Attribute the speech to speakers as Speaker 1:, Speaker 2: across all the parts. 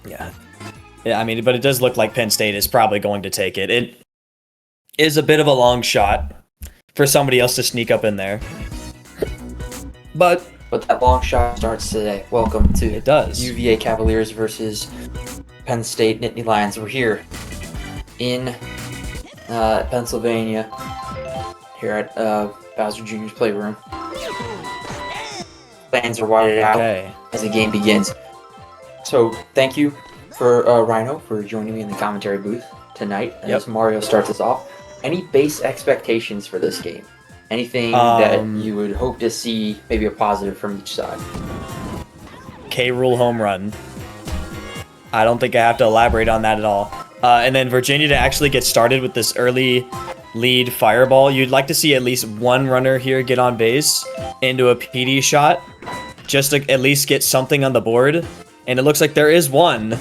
Speaker 1: Yeah. Yeah, I mean, but it does look like Penn State is probably going to take it. It is a bit of a long shot for somebody else to sneak up in there. But
Speaker 2: that long shot starts today. Welcome to
Speaker 1: it does.
Speaker 2: UVA Cavaliers versus Penn State Nittany Lions. We're here in Pennsylvania, here at Bowser Jr.'s Playroom. Fans are wired out as the game begins. So thank you for Rhino for joining me in the commentary booth tonight as Mario starts us off. Any base expectations for this game? Anything that you would hope to see, maybe a positive from each side?
Speaker 1: K-Rule home run. I don't think I have to elaborate on that at all. And then Virginia to actually get started with this early lead fireball. You'd like to see at least one runner here get on base into a PD shot, just to at least get something on the board. And it looks like there is one.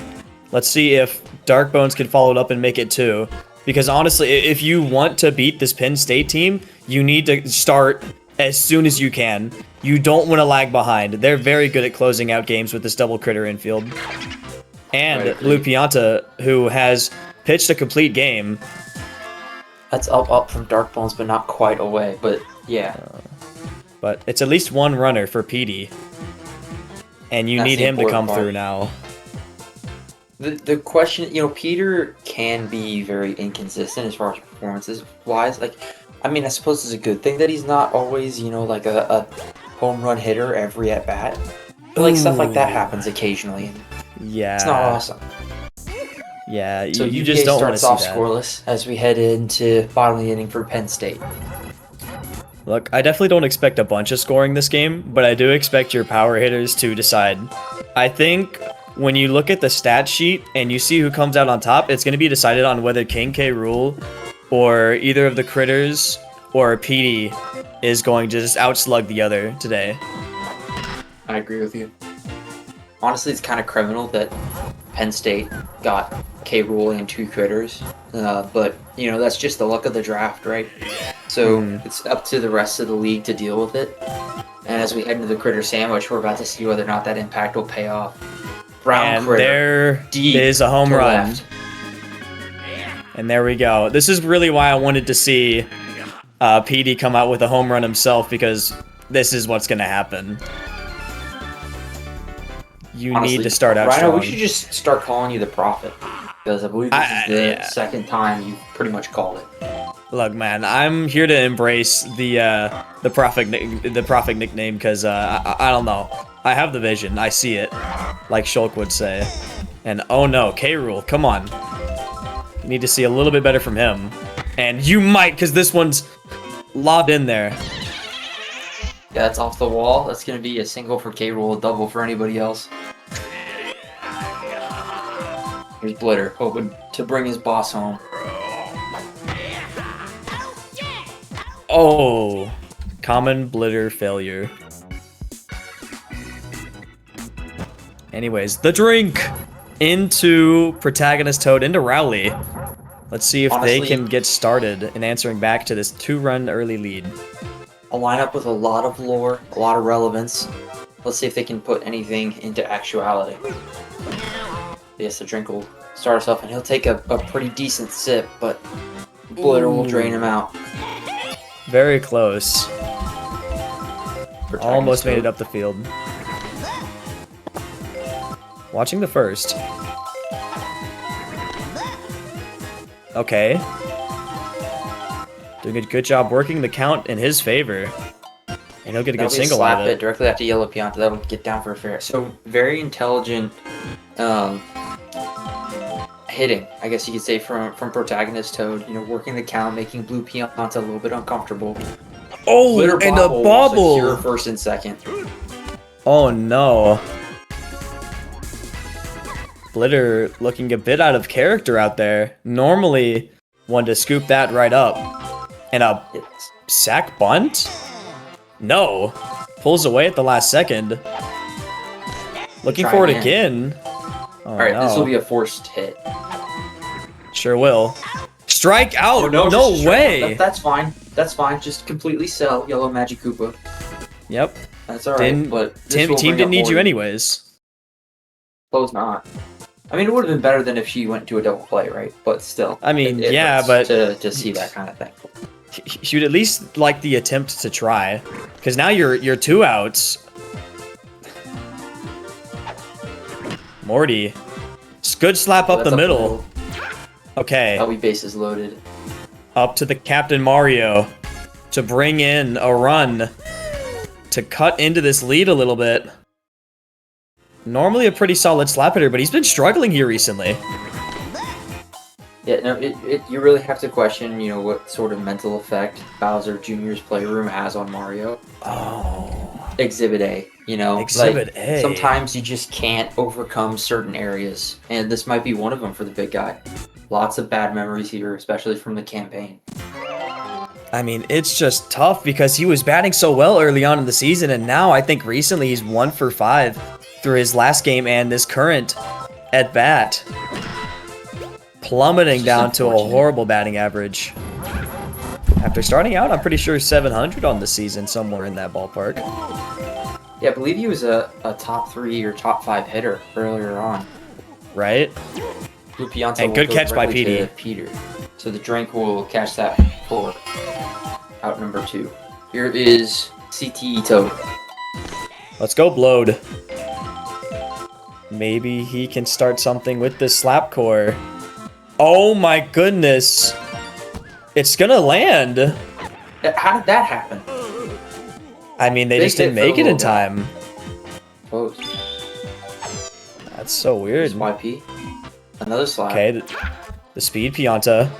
Speaker 1: Let's see if Darkbones can follow it up and make it two. Because honestly, if you want to beat this Penn State team, you need to start as soon as you can. You don't want to lag behind. They're very good at closing out games with this double critter infield. And Lou Pianta, who has pitched a complete game.
Speaker 2: That's up from Darkbones, but not quite away. But yeah.
Speaker 1: But it's at least one runner for PD. And you need him to come through now.
Speaker 2: The question, Peter can be very inconsistent as far as performances wise. Like, I mean, I suppose it's a good thing that he's not always, like a home run hitter every at bat. But like stuff like that happens occasionally.
Speaker 1: Yeah,
Speaker 2: it's not awesome.
Speaker 1: Yeah,
Speaker 2: so
Speaker 1: you just don't want to see that.
Speaker 2: Starts off scoreless as we head into bottom of the inning for Penn State.
Speaker 1: Look, I definitely don't expect a bunch of scoring this game, but I do expect your power hitters to decide. I think when you look at the stat sheet and you see who comes out on top, it's going to be decided on whether King K. Rool or either of the critters or PD is going to just outslug the other today.
Speaker 2: I agree with you. Honestly, it's kind of criminal that Penn State got K. Rool and two critters, but that's just the luck of the draft, right? So it's up to the rest of the league to deal with it. And as we head into the critter sandwich, we're about to see whether or not that impact will pay off.
Speaker 1: Brown critter, there is a home run. Left. And there we go. This is really why I wanted to see PD come out with a home run himself, because this is what's going to happen. You honestly need to start out strong.
Speaker 2: We should just start calling you the Prophet, because I believe this is the second time you've pretty much called it.
Speaker 1: Look, man, I'm here to embrace the Prophet nickname, because I don't know. I have the vision. I see it, like Shulk would say. And oh no, K-Rule, come on. You need to see a little bit better from him. And you might, because this one's lobbed in there.
Speaker 2: Yeah, that's off the wall. That's going to be a single for K-Rule, a double for anybody else. Here's Blitter, hoping to bring his boss home.
Speaker 1: Oh, common Blitter failure. Anyways, the drink into Protagonist Toad, into Rowley. Let's see if they can get started in answering back to this 2-run early lead.
Speaker 2: A lineup with a lot of lore, a lot of relevance. Let's see if they can put anything into actuality. Yes, the drink will start us off, and he'll take a pretty decent sip, but Blitter will drain him out.
Speaker 1: Very close. Almost made it up the field. Watching the first. Okay. Doing a good job working the count in his favor. And he'll get a good single out of it.
Speaker 2: Directly after Yellow Pianta, that'll get down for a fair. So, very intelligent hitting, I guess you could say, from Protagonist Toad. Working the count, making Blue Pianta a little bit uncomfortable.
Speaker 1: Oh, and a bobble!
Speaker 2: Secure first and second.
Speaker 1: Oh no. Blitter looking a bit out of character out there. Normally, one to scoop that right up. And a sack bunt? No. Pulls away at the last second. Looking for it again. Oh,
Speaker 2: alright, this will be a forced hit.
Speaker 1: Sure will. Strike out! Oh, no way!
Speaker 2: That's fine. That's fine. Just completely sell Yellow Magic Koopa.
Speaker 1: Yep.
Speaker 2: That's alright, but
Speaker 1: team didn't need you anyways.
Speaker 2: Suppose not. I mean, it would have been better than if she went to a double play, right? But still.
Speaker 1: I mean,
Speaker 2: it
Speaker 1: yeah,
Speaker 2: hurts
Speaker 1: but
Speaker 2: to see that kind of thing.
Speaker 1: she would at least like the attempt to try, because now you're 2 outs. Morty, good slap up the middle. Okay.
Speaker 2: LB bases loaded.
Speaker 1: Up to the Captain Mario to bring in a run to cut into this lead a little bit. Normally a pretty solid slap hitter, but he's been struggling here recently.
Speaker 2: Yeah, no, you really have to question, you know, what sort of mental effect Bowser Jr.'s playroom has on Mario.
Speaker 1: Oh.
Speaker 2: Exhibit A, you know?
Speaker 1: Exhibit A.
Speaker 2: Sometimes you just can't overcome certain areas, and this might be one of them for the big guy. Lots of bad memories here, especially from the campaign.
Speaker 1: I mean, it's just tough because he was batting so well early on in the season, and now I think recently he's 1 for 5 through his last game and this current at bat. Plummeting down to a horrible batting average. After starting out, I'm pretty sure 700 on the season, somewhere in that ballpark.
Speaker 2: Yeah, I believe he was a top 3 or top 5 hitter earlier on.
Speaker 1: Right?
Speaker 2: And
Speaker 1: good catch by PD.
Speaker 2: Peter. So the drink will catch that for out number 2. Here is CTE Toad.
Speaker 1: Let's go, Blode. Maybe he can start something with this slap core. Oh my goodness. It's gonna land.
Speaker 2: How did that happen?
Speaker 1: I mean, they just didn't make it in time.
Speaker 2: Close.
Speaker 1: That's so weird.
Speaker 2: YP. Another slap.
Speaker 1: Okay, the speed Pianta.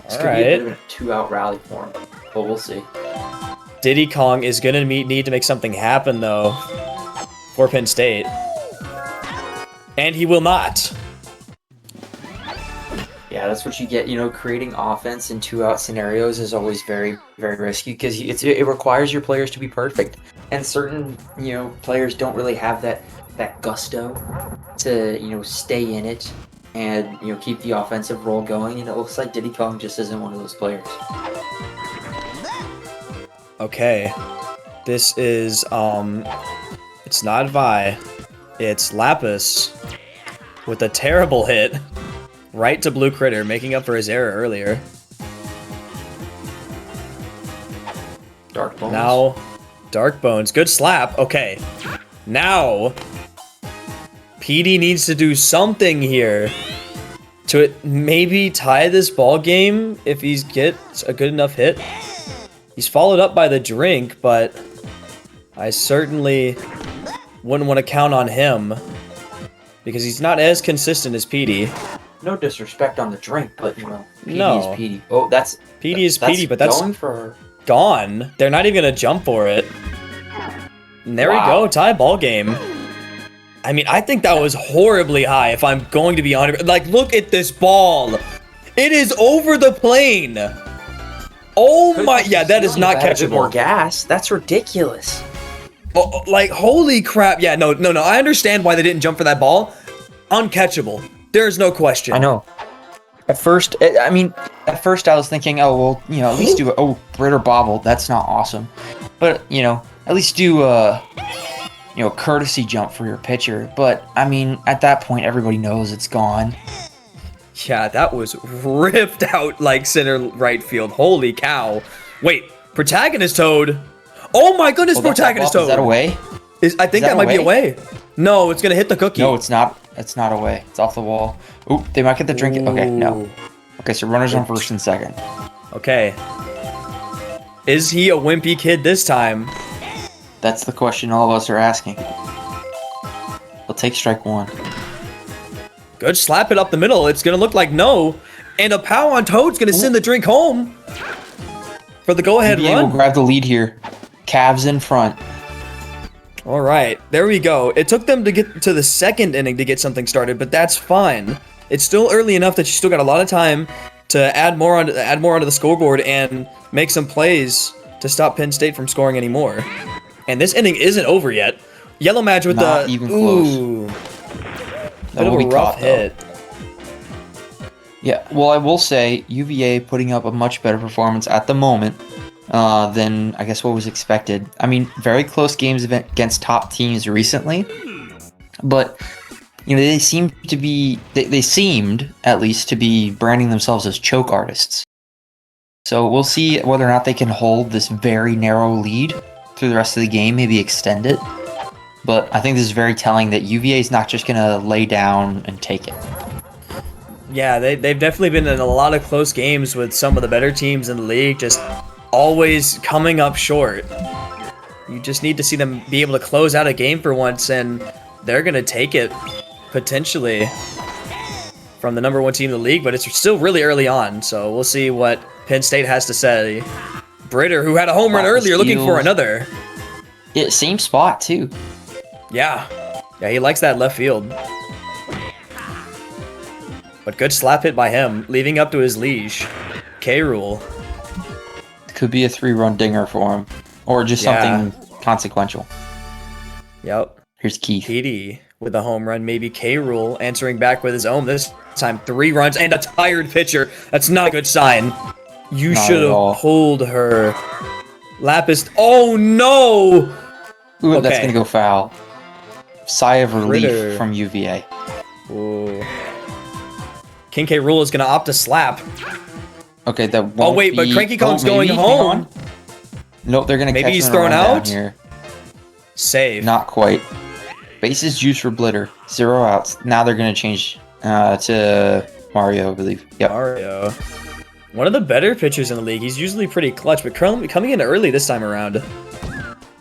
Speaker 2: This could be a bit of a 2-out rally for him, but we'll see.
Speaker 1: Diddy Kong is gonna need to make something happen though for Penn State, and he will not.
Speaker 2: Yeah, that's what you get. You know, creating offense in 2-out scenarios is always very, very risky because it requires your players to be perfect, and certain players don't really have that gusto to stay in it and keep the offensive role going. And it looks like Diddy Kong just isn't one of those players.
Speaker 1: Okay, this is it's not Vi, it's Lapis with a terrible hit. Right to Blue Critter, making up for his error earlier.
Speaker 2: Dark Bones.
Speaker 1: Now, Dark Bones. Good slap. Okay. Now, PD needs to do something here to maybe tie this ball game if he gets a good enough hit. He's followed up by the drink, but I certainly wouldn't want to count on him because he's not as consistent as PD.
Speaker 2: No disrespect on the drink, but PD
Speaker 1: no.
Speaker 2: is PD. Oh, that's
Speaker 1: PD is PD, but that's
Speaker 2: going for
Speaker 1: gone. They're not even gonna jump for it. And there we go, tie ball game. I mean, I think that was horribly high. If I'm going to be honest, like, look at this ball. It is over the plane. Oh my, yeah, that is not catchable.
Speaker 2: More gas. That's ridiculous.
Speaker 1: Oh, like, holy crap. Yeah, no. I understand why they didn't jump for that ball. Uncatchable. There's no question.
Speaker 2: I know. At first I was thinking, oh, well, at least do a Ritter bobble. That's not awesome. But, at least do a courtesy jump for your pitcher. But, I mean, at that point, everybody knows it's gone.
Speaker 1: Yeah, that was ripped out like center right field. Holy cow. Wait, Protagonist Toad. Oh my goodness, Protagonist Toad.
Speaker 2: Is that away?
Speaker 1: I think that might be away. No, it's going to hit the cookie.
Speaker 2: No, it's not. It's not away. It's off the wall. Ooh, they might get the drink. Okay, no. Okay, so runners on first and second.
Speaker 1: Okay. Is he a wimpy kid this time?
Speaker 2: That's the question all of us are asking. We'll take strike 1.
Speaker 1: Good slap it up the middle. It's going to look like no. And a pow on Toad's going to send the drink home for the go-ahead run.
Speaker 2: Will grab the lead here. Cavs in front.
Speaker 1: All right, there we go. It took them to get to the second inning to get something started, but that's fine. It's still early enough that you still got a lot of time to add more onto the scoreboard and make some plays to stop Penn State from scoring anymore. And this inning isn't over yet. Yellow Madge with
Speaker 2: Not even close.
Speaker 1: Bit of a rough hit.
Speaker 2: Yeah, well, I will say UVA putting up a much better performance at the moment than I guess what was expected. I mean, very close games against top teams recently, but
Speaker 3: they seem to be, they seemed, at least, to be branding themselves as choke artists. So we'll see whether or not they can hold this very narrow lead through the rest of the game, maybe extend it. But I think this is very telling that UVA is not just going to lay down and take it.
Speaker 1: Yeah, they've definitely been in a lot of close games with some of the better teams in the league, just always coming up short. You just need to see them be able to close out a game for once, and they're going to take it, potentially, from the #1 team in the league, but it's still really early on, so we'll see what Penn State has to say. Britter, who had a home run earlier, looking for another.
Speaker 3: Yeah, same spot, too.
Speaker 1: Yeah, he likes that left field. But good slap hit by him, leaving up to his leash. K-Rule.
Speaker 3: Could be a 3-run dinger for him, or just something consequential.
Speaker 1: Yep.
Speaker 3: Here's Keith.
Speaker 1: Petey with a home run, maybe K-Rule answering back with his own. This time 3 runs and a tired pitcher. That's not a good sign. You should have pulled her. Lapis. Oh no!
Speaker 3: Ooh, okay. That's gonna go foul. Sigh of relief from UVA.
Speaker 1: Ooh. King K-Rule is gonna opt to slap.
Speaker 3: Okay, that won't
Speaker 1: but Cranky Kong's going home.
Speaker 3: Nope, they're gonna catch him.
Speaker 1: Maybe he's thrown out
Speaker 3: here.
Speaker 1: Save.
Speaker 3: Not quite. Bases juice for Blitter. 0 outs. Now they're gonna change to Mario, I believe. Yep.
Speaker 1: Mario. One of the better pitchers in the league. He's usually pretty clutch, but coming in early this time around.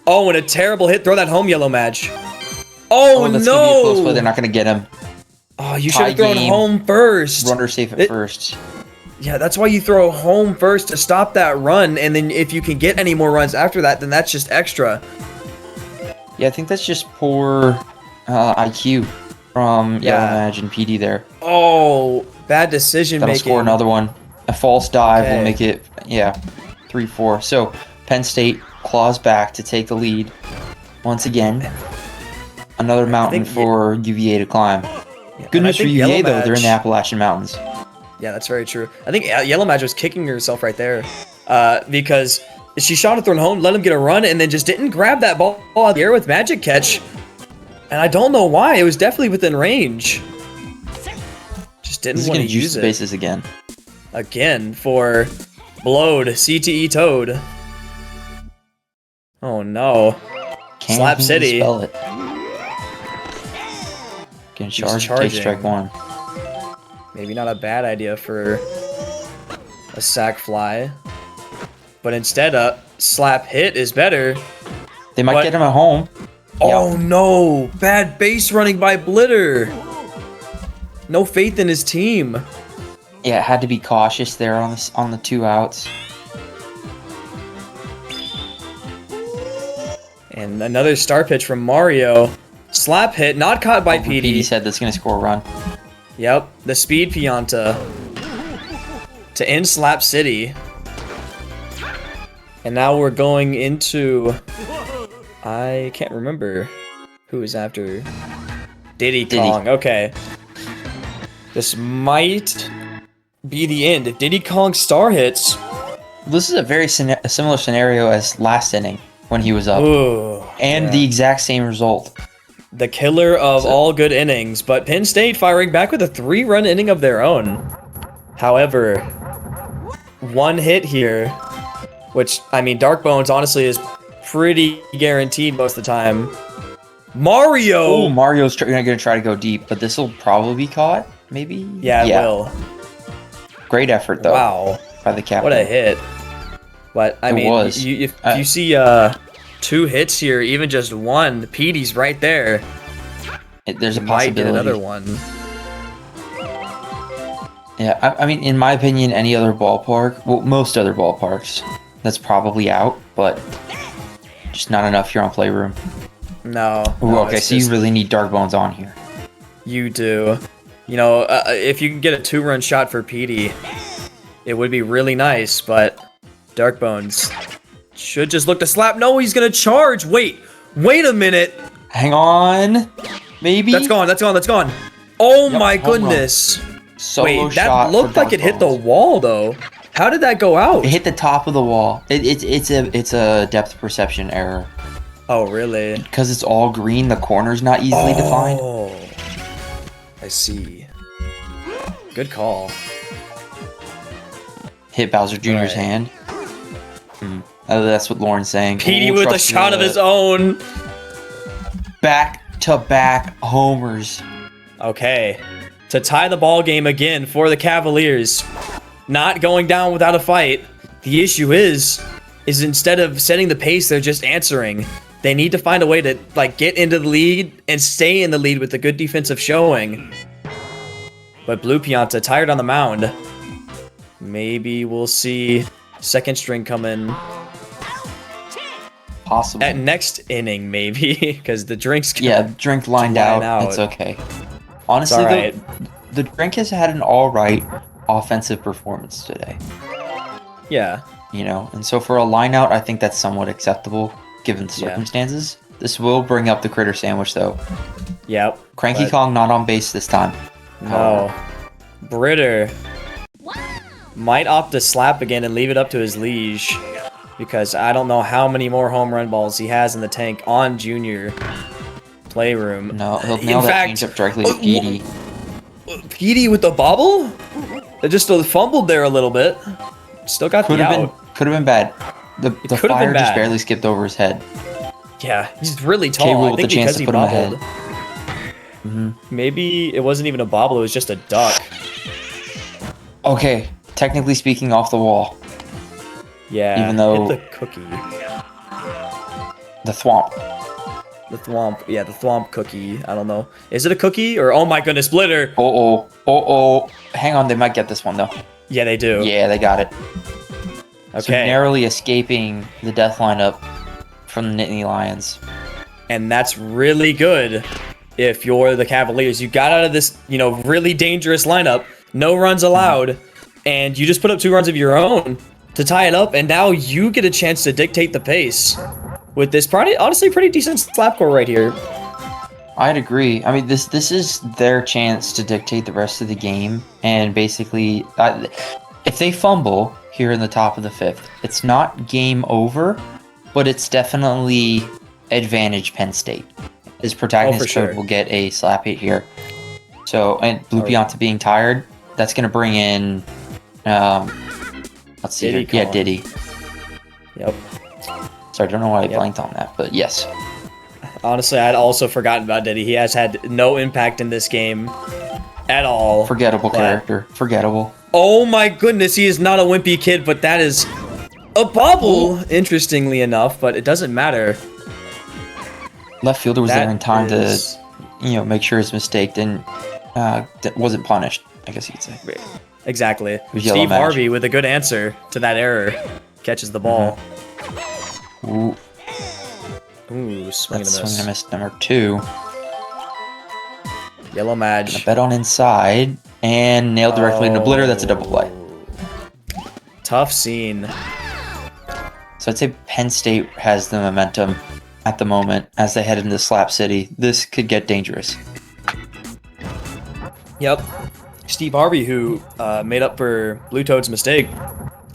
Speaker 1: Oh, and a terrible hit. Throw that home, Yellow Madge. Oh,
Speaker 3: that's
Speaker 1: no!
Speaker 3: Gonna be a close play. They're not gonna get him.
Speaker 1: Oh, you should have thrown home first.
Speaker 3: Runner safe at first.
Speaker 1: Yeah, that's why you throw home first to stop that run, and then if you can get any more runs after that, then that's just extra.
Speaker 3: Yeah, I think that's just poor IQ from Yellow Madge and PD there.
Speaker 1: Oh, bad decision making.
Speaker 3: That'll score another one. A false dive will make it, 3-4. So, Penn State claws back to take the lead. Once again, another mountain for UVA to climb. Good news for UVA, though, they're in the Appalachian Mountains.
Speaker 1: Yeah, that's very true. I think Yellow Madge was kicking herself right there because she shot it thrown home, let him get a run, and then just didn't grab that ball out of the air with Magic Catch. And I don't know why. It was definitely within range. Just didn't want to use it.
Speaker 3: Bases again.
Speaker 1: Again for Blowed, CTE Toad. Oh no. Slap City.
Speaker 3: Spell it. Getting charged, take strike 1.
Speaker 1: Maybe not a bad idea for a sac fly. But instead a slap hit is better.
Speaker 3: They might get him at home.
Speaker 1: Oh no! Bad base running by Blitter. No faith in his team.
Speaker 3: Yeah, had to be cautious there on the 2 outs.
Speaker 1: And another star pitch from Mario. Slap hit, not caught by PD.
Speaker 3: PD said that's going to score a run.
Speaker 1: Yep, the speed Pianta to end Slap City. And now we're going into... I can't remember who is after Diddy Kong. Okay. This might be the end. If Diddy Kong star hits...
Speaker 3: This is a very similar scenario as last inning when he was up.
Speaker 1: Ooh,
Speaker 3: and the exact same result.
Speaker 1: The killer of all good innings, but Penn State firing back with a 3-run inning of their own. However, 1 hit here, which, I mean, Dark Bones honestly is pretty guaranteed most of the time. Mario!
Speaker 3: Oh, Mario's going to try to go deep, but this will probably be caught, maybe?
Speaker 1: Yeah, it will.
Speaker 3: Great effort, though.
Speaker 1: Wow.
Speaker 3: By the captain.
Speaker 1: What a hit. But, I mean, if you see 2 hits here, even just 1, Petey's right there.
Speaker 3: There's a possibility.
Speaker 1: Might get another one.
Speaker 3: Yeah, I mean, in my opinion, any other ballpark, well, most other ballparks, that's probably out, but just not enough here on Playroom.
Speaker 1: No.
Speaker 3: Ooh, okay, so you really need Dark Bones on here.
Speaker 1: You do. You know, if you can get a 2-run shot for Petey, it would be really nice, but Dark Bones should just look to slap. No, he's going to charge. Wait a minute.
Speaker 3: Hang on. Maybe?
Speaker 1: That's gone. Oh my goodness. Wait, that looked like it hit the wall, though. How did that go out?
Speaker 3: It hit the top of the wall. It's a depth perception error.
Speaker 1: Oh, really?
Speaker 3: Because it's all green, the corner's not easily defined.
Speaker 1: I see. Good call.
Speaker 3: Hit Bowser Jr.'s
Speaker 1: Right.
Speaker 3: hand. Oh, that's what Lauren's saying.
Speaker 1: Petey
Speaker 3: Ooh,
Speaker 1: with a
Speaker 3: trust
Speaker 1: shot of
Speaker 3: the
Speaker 1: his own.
Speaker 3: back-to-back homers.
Speaker 1: Okay. To tie the ball game again for the Cavaliers. Not going down without a fight. The issue is instead of setting the pace, they're just answering. They need to find a way to like get into the lead and stay in the lead with a good defensive showing. But Blue Pianta tired on the mound. Maybe we'll see second string come in
Speaker 3: Possible.
Speaker 1: at next inning, maybe, because the drink's gonna
Speaker 3: Yeah, drink lined
Speaker 1: line
Speaker 3: out.
Speaker 1: out.
Speaker 3: It's okay. Honestly,
Speaker 1: It's all right.
Speaker 3: the drink has had an all right offensive performance today.
Speaker 1: Yeah.
Speaker 3: You know, and so for a line out, I think that's somewhat acceptable given the
Speaker 1: Yeah.
Speaker 3: circumstances. This will bring up the critter sandwich, though.
Speaker 1: Yep.
Speaker 3: Cranky
Speaker 1: but
Speaker 3: Kong not on base this time.
Speaker 1: No. Britter might opt to slap again and leave it up to his liege. Because I don't know how many more home run balls he has in the tank on Junior Playroom.
Speaker 3: No, he'll
Speaker 1: In
Speaker 3: nail that
Speaker 1: fact,
Speaker 3: changeup directly to Petey.
Speaker 1: Petey with the bobble? It just fumbled there a little bit. Still got
Speaker 3: Could
Speaker 1: the
Speaker 3: have
Speaker 1: out.
Speaker 3: been bad. The
Speaker 1: could have
Speaker 3: fire
Speaker 1: been
Speaker 3: just
Speaker 1: bad.
Speaker 3: barely skipped over his head.
Speaker 1: Yeah, he's really
Speaker 3: K.
Speaker 1: tall.
Speaker 3: Rool
Speaker 1: I
Speaker 3: with
Speaker 1: think
Speaker 3: the chance
Speaker 1: because
Speaker 3: to
Speaker 1: he
Speaker 3: put him ahead.
Speaker 1: bobbled. Maybe it wasn't even a bobble, it was just a duck.
Speaker 3: Okay, technically speaking, off the wall.
Speaker 1: Yeah,
Speaker 3: Even though-
Speaker 1: hit the cookie.
Speaker 3: The thwomp.
Speaker 1: The thwomp, yeah, the thwomp cookie. I don't know. Is it a cookie or oh my goodness, Splitter?
Speaker 3: Oh. Hang on, they might get this one though.
Speaker 1: Yeah, they do.
Speaker 3: Yeah, they got it. So
Speaker 1: Okay,
Speaker 3: narrowly escaping the death lineup from the Nittany Lions.
Speaker 1: and that's really good. If you're the Cavaliers, you got out of this, really dangerous lineup. No runs allowed, and you just put up 2 runs of your own to tie it up, and now you get a chance to dictate the pace with this honestly pretty decent slap core right here.
Speaker 3: I'd agree. I mean, this is their chance to dictate the rest of the game, and basically, if they fumble here in the top of the 5th, it's not game over, but it's definitely advantage Penn State. His protagonist
Speaker 1: for sure.
Speaker 3: code will get a slap hit here. So, and Blue Pianta being tired, that's going to bring in, let's see
Speaker 1: Diddy
Speaker 3: here. Yeah,
Speaker 1: Kong.
Speaker 3: Diddy.
Speaker 1: Yep.
Speaker 3: Sorry, I don't know why I
Speaker 1: Yep.
Speaker 3: blanked on that, but yes.
Speaker 1: Honestly, I'd also forgotten about Diddy. He has had no impact in this game at all.
Speaker 3: Forgettable
Speaker 1: But-
Speaker 3: character. Forgettable.
Speaker 1: Oh my goodness, he is not a wimpy kid, but that is a bubble, interestingly enough, but it doesn't matter.
Speaker 3: Left fielder was
Speaker 1: That
Speaker 3: there in time
Speaker 1: is-
Speaker 3: to, make sure his mistake wasn't punished, I guess you could say.
Speaker 1: Exactly.
Speaker 3: was yellow
Speaker 1: Steve
Speaker 3: match.
Speaker 1: Harvey with a good answer to that error. Catches the ball.
Speaker 3: Ooh,
Speaker 1: Ooh, swing and
Speaker 3: that's
Speaker 1: a
Speaker 3: swing and a
Speaker 1: miss.
Speaker 3: miss number 2.
Speaker 1: Yellow
Speaker 3: A
Speaker 1: Madge.
Speaker 3: bet on inside and nailed directly into Blitter. That's a double play.
Speaker 1: Tough scene.
Speaker 3: So I'd say Penn State has the momentum at the moment as they head into Slap City. This could get dangerous.
Speaker 1: Yep. Steve Harvey, who made up for Blue Toad's mistake,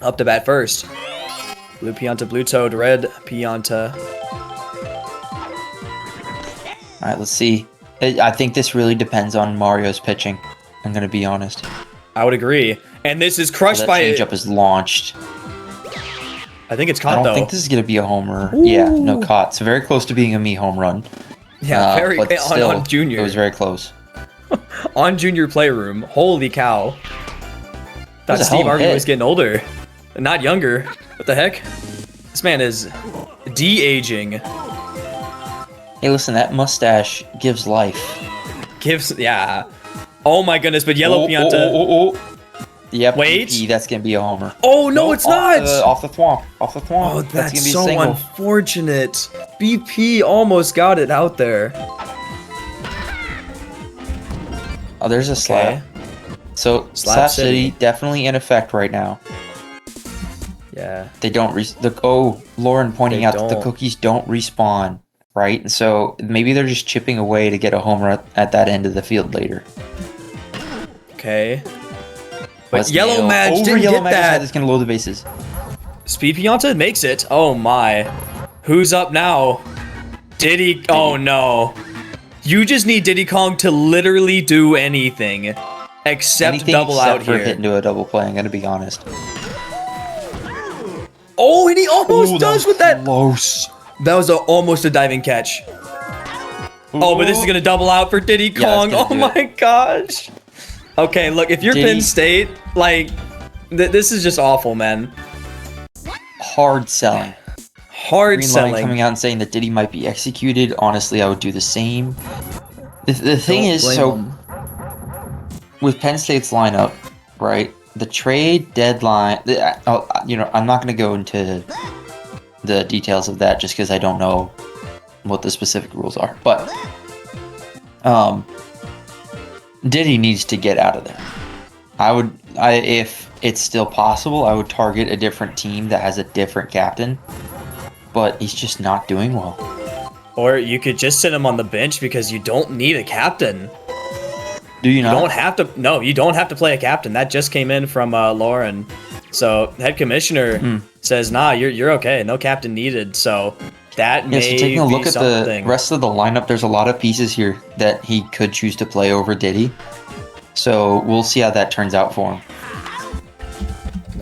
Speaker 1: up to bat first. Blue Pianta, Blue Toad, Red Pianta.
Speaker 3: All right, let's see. I think this really depends on Mario's pitching. I'm going to be honest.
Speaker 1: I would agree. And this is crushed
Speaker 3: That
Speaker 1: by.
Speaker 3: changeup is launched.
Speaker 1: I think it's
Speaker 3: I
Speaker 1: caught
Speaker 3: don't
Speaker 1: though.
Speaker 3: think this is going to be a homer. Yeah, no caught. So very close to being a me home run.
Speaker 1: Yeah, very
Speaker 3: but still,
Speaker 1: on Junior.
Speaker 3: It was very close.
Speaker 1: On Junior Playroom. Holy cow. Thought
Speaker 3: was a hell
Speaker 1: Steve
Speaker 3: of a
Speaker 1: Harvey
Speaker 3: hit.
Speaker 1: was getting older. Not younger. What the heck? This man is de-aging.
Speaker 3: Hey, listen, that mustache gives life.
Speaker 1: Yeah. Oh my goodness, but Yellow Pianta.
Speaker 3: Oh. Yep.
Speaker 1: Wait.
Speaker 3: BP, that's gonna be a homer.
Speaker 1: Oh, no, it's not!
Speaker 3: Off the thwomp. Off the thwomp.
Speaker 1: Oh,
Speaker 3: that's
Speaker 1: that's
Speaker 3: gonna be a
Speaker 1: so
Speaker 3: single.
Speaker 1: unfortunate. BP almost got it out there.
Speaker 3: Oh, there's a slap. So Slap City.
Speaker 1: City.
Speaker 3: Definitely in effect right now.
Speaker 1: Yeah.
Speaker 3: They don't Lauren pointing
Speaker 1: They
Speaker 3: out that the
Speaker 1: don't.
Speaker 3: cookies don't respawn, right? And so maybe they're just chipping away to get a homer at that end of the field later.
Speaker 1: Okay. But
Speaker 3: Let's
Speaker 1: Yellow
Speaker 3: nail
Speaker 1: Madge
Speaker 3: over
Speaker 1: didn't
Speaker 3: Yellow
Speaker 1: get
Speaker 3: Madge's
Speaker 1: that.
Speaker 3: head. It's gonna load the bases.
Speaker 1: Speed Pianta makes it. Oh my. Who's up now? Diddy. Oh no. You just need Diddy Kong to literally do anything except
Speaker 3: Anything
Speaker 1: double
Speaker 3: except
Speaker 1: out
Speaker 3: for
Speaker 1: here.
Speaker 3: hit into a double play, I'm gonna be honest.
Speaker 1: Oh, and he almost does with that.
Speaker 3: Close.
Speaker 1: That was almost a diving catch. Oh, but this is gonna double out for Diddy
Speaker 3: Yeah,
Speaker 1: Kong.
Speaker 3: it's gonna
Speaker 1: Oh
Speaker 3: do
Speaker 1: my gosh. Okay, look, if you're
Speaker 3: Diddy-
Speaker 1: Penn State, like, this is just awful, man.
Speaker 3: Hard selling.
Speaker 1: Hard
Speaker 3: Green Line
Speaker 1: selling.
Speaker 3: coming out and saying that Diddy might be executed. Honestly, I would do the same. The thing
Speaker 1: Don't
Speaker 3: is,
Speaker 1: blame
Speaker 3: so
Speaker 1: him.
Speaker 3: with Penn State's lineup, right? The trade deadline. I'm not going to go into the details of that just because I don't know what the specific rules are. But Diddy needs to get out of there. If it's still possible, I would target a different team that has a different captain. But he's just not doing well.
Speaker 1: Or you could just sit him on the bench because you don't need a captain.
Speaker 3: Do you
Speaker 1: You
Speaker 3: not?
Speaker 1: don't have to. No, you don't have to play a captain. That just came in from Lauren. So head commissioner says, "Nah, you're okay. No captain needed." So that
Speaker 3: Yeah,
Speaker 1: may
Speaker 3: so taking a
Speaker 1: be
Speaker 3: look at
Speaker 1: something.
Speaker 3: the rest of the lineup, there's a lot of pieces here that he could choose to play over Diddy. So we'll see how that turns out for him.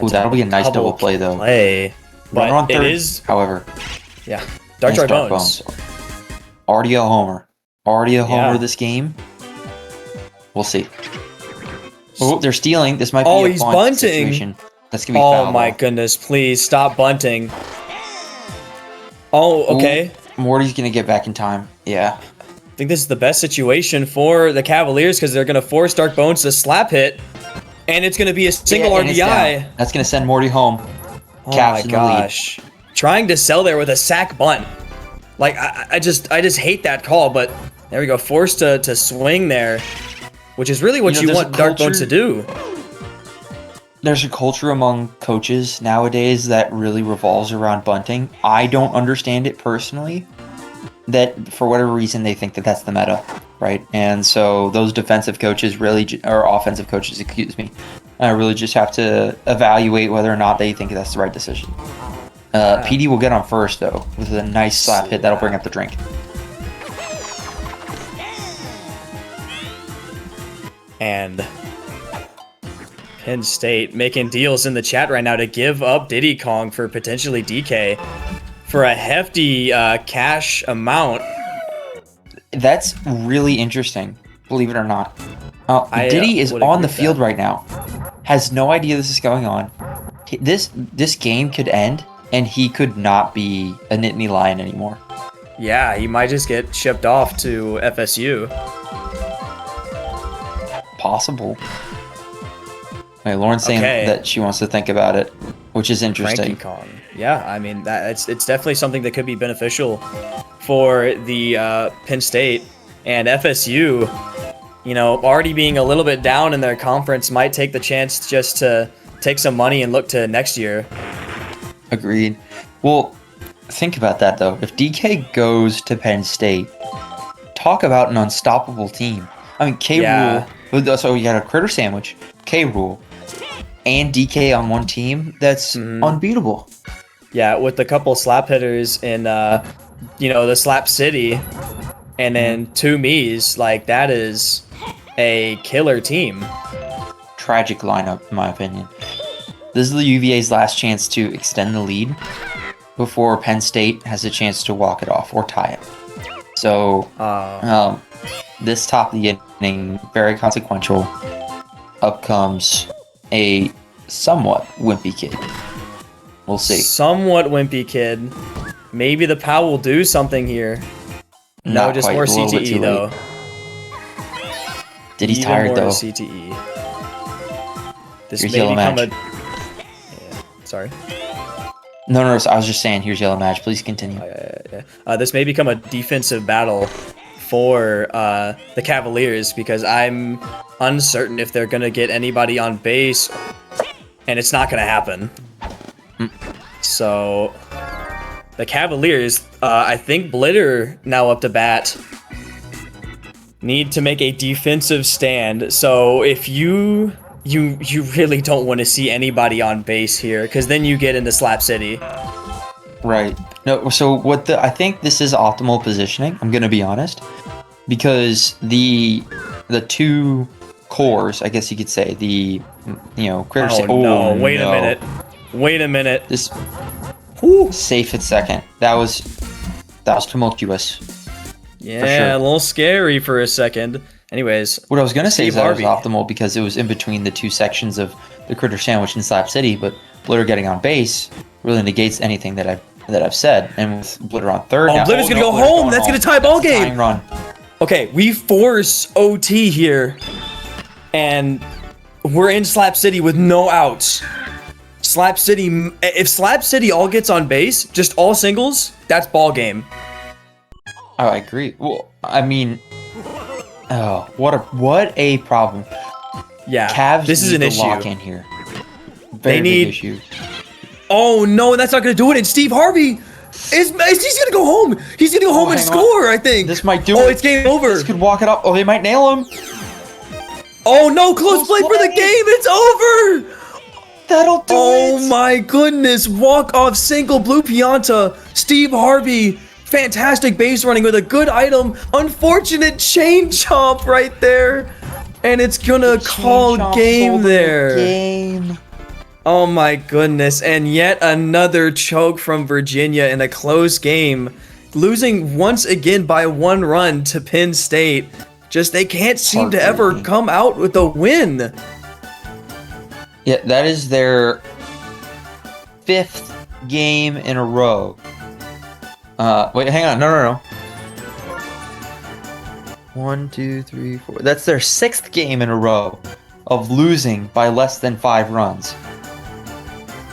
Speaker 3: Ooh, that'll be a nice double play though.
Speaker 1: Play,
Speaker 3: Runner on
Speaker 1: but it
Speaker 3: third,
Speaker 1: is
Speaker 3: however.
Speaker 1: yeah. Dark
Speaker 3: Nice
Speaker 1: Jar Bones.
Speaker 3: Already a homer. Already a homer
Speaker 1: Yeah.
Speaker 3: this game. We'll see. Oh, they're stealing. This might be
Speaker 1: Oh,
Speaker 3: a
Speaker 1: he's
Speaker 3: bunt
Speaker 1: bunting.
Speaker 3: situation. That's gonna be
Speaker 1: Oh
Speaker 3: foul
Speaker 1: my
Speaker 3: ball.
Speaker 1: goodness! Please stop bunting. Oh, okay.
Speaker 3: Ooh, Morty's gonna get back in time. Yeah.
Speaker 1: I think this is the best situation for the Cavaliers because they're going to force Dark Bones to slap hit, and it's going to be a single
Speaker 3: Yeah, and it's
Speaker 1: RBI.
Speaker 3: down. That's gonna send Morty home.
Speaker 1: Oh
Speaker 3: Caps
Speaker 1: my
Speaker 3: in the lead.
Speaker 1: gosh! Trying to sell there with a sack bunt. Like I just hate that call. But there we go, forced to swing there, which is really what
Speaker 3: You know,
Speaker 1: you
Speaker 3: there's
Speaker 1: want
Speaker 3: a
Speaker 1: Dark Bones to
Speaker 3: culture-
Speaker 1: do.
Speaker 3: There's a culture among coaches nowadays that really revolves around bunting. I don't understand it personally. That for whatever reason they think that that's the meta, right? And so those defensive coaches or offensive coaches, excuse me, really just have to evaluate whether or not they think that's the right decision. PD will get on first though with a nice slap hit that'll bring up the drink.
Speaker 1: And Penn State making deals in the chat right now to give up Diddy Kong for potentially DK for a hefty cash amount.
Speaker 3: That's really interesting, believe it or not. Diddy is
Speaker 1: would
Speaker 3: on
Speaker 1: agree
Speaker 3: the
Speaker 1: with
Speaker 3: field
Speaker 1: that.
Speaker 3: right now, has no idea this is going on. This game could end, and he could not be a Nittany Lion anymore.
Speaker 1: Yeah, he might just get shipped off to FSU.
Speaker 3: Possible. Wait, Lauren's saying
Speaker 1: Okay.
Speaker 3: that she wants to think about it, which is
Speaker 1: Cranky
Speaker 3: interesting.
Speaker 1: Kong. Yeah, I mean it's definitely something that could be beneficial for the Penn State and FSU. You know, already being a little bit down in their conference might take the chance just to take some money and look to next year.
Speaker 3: Agreed. Well, think about that though. If DK goes to Penn State, talk about an unstoppable team. I mean, K
Speaker 1: Yeah.
Speaker 3: Rule. So you got a critter sandwich, K Rule, and DK on one team. That's unbeatable.
Speaker 1: Yeah, with a couple slap hitters in the slap city, and then two me's, like that is a killer team.
Speaker 3: Tragic lineup, in my opinion. This is the UVA's last chance to extend the lead before Penn State has a chance to walk it off or tie it. So, this top of the inning, very consequential. Up comes a somewhat wimpy kid. We'll see.
Speaker 1: Somewhat wimpy kid. Maybe the POW will do something here. No,
Speaker 3: Not
Speaker 1: just
Speaker 3: quite,
Speaker 1: more
Speaker 3: a little bit
Speaker 1: CTE
Speaker 3: too
Speaker 1: though.
Speaker 3: late. Diddy's
Speaker 1: Even
Speaker 3: tired
Speaker 1: more
Speaker 3: though.
Speaker 1: CTE. This
Speaker 3: Here's
Speaker 1: may
Speaker 3: yellow
Speaker 1: become
Speaker 3: match.
Speaker 1: Yeah, sorry.
Speaker 3: No, I was just saying, here's yellow match. Please continue.
Speaker 1: This may become a defensive battle for the Cavaliers because I'm uncertain if they're gonna get anybody on base, and it's not gonna happen. So the Cavaliers, I think Blitter now up to bat, need to make a defensive stand. So if you really don't want to see anybody on base here, because then you get into Slap City.
Speaker 3: Right. No, so I think this is optimal positioning, I'm going to be honest. because the two cores, I guess you could say, the critter.
Speaker 1: Oh no! Wait a minute. Wait a minute.
Speaker 3: This
Speaker 1: Whew.
Speaker 3: safe at second. That was tumultuous.
Speaker 1: Yeah,
Speaker 3: sure.
Speaker 1: a little scary for a second. Anyways,
Speaker 3: What I was gonna say
Speaker 1: Steve
Speaker 3: is that it was
Speaker 1: Harvey.
Speaker 3: optimal because it was in between the two sections of the critter sandwich in Slap City, but Blitter getting on base really negates anything that I've said. And with Blitter on third, now,
Speaker 1: Blitter's gonna go
Speaker 3: Blitter's
Speaker 1: home.
Speaker 3: going
Speaker 1: That's gonna
Speaker 3: home.
Speaker 1: tie ball
Speaker 3: That's a tying
Speaker 1: game.
Speaker 3: run.
Speaker 1: Okay, we force OT here, and we're in Slap City with no outs. Slap City, if Slap City all gets on base, just all singles, that's ball game.
Speaker 3: Oh, I agree. Well, I mean, oh, what a problem.
Speaker 1: Yeah,
Speaker 3: Cavs
Speaker 1: this is
Speaker 3: need
Speaker 1: an
Speaker 3: to lock
Speaker 1: issue.
Speaker 3: in here. Very
Speaker 1: need-
Speaker 3: big issue.
Speaker 1: Oh no, that's not gonna do it. And Steve Harvey he's gonna go home. He's gonna go home and
Speaker 3: hang on.
Speaker 1: score. I think
Speaker 3: This might do
Speaker 1: Oh,
Speaker 3: it.
Speaker 1: it's game over.
Speaker 3: This could walk it up. Oh, they might nail him.
Speaker 1: Oh no, close play for the
Speaker 3: play.
Speaker 1: game. It's over.
Speaker 3: That'll do
Speaker 1: Oh
Speaker 3: it.
Speaker 1: my goodness! Walk-off single Blue Pianta. Steve Harvey, fantastic base running with a good item. Unfortunate chain chomp right there, and it's gonna call
Speaker 3: Chomp
Speaker 1: game
Speaker 3: sold the
Speaker 1: there.
Speaker 3: Game.
Speaker 1: Oh my goodness! And yet another choke from Virginia in a close game, losing once again by 1 run to Penn State. Just they can't seem to ever
Speaker 3: Heartbreaking.
Speaker 1: come out with a win.
Speaker 3: Yeah, that is their 5th game in a row. Wait, hang on. No. 1, 2, 3, 4. That's their 6th game in a row of losing by less than 5 runs.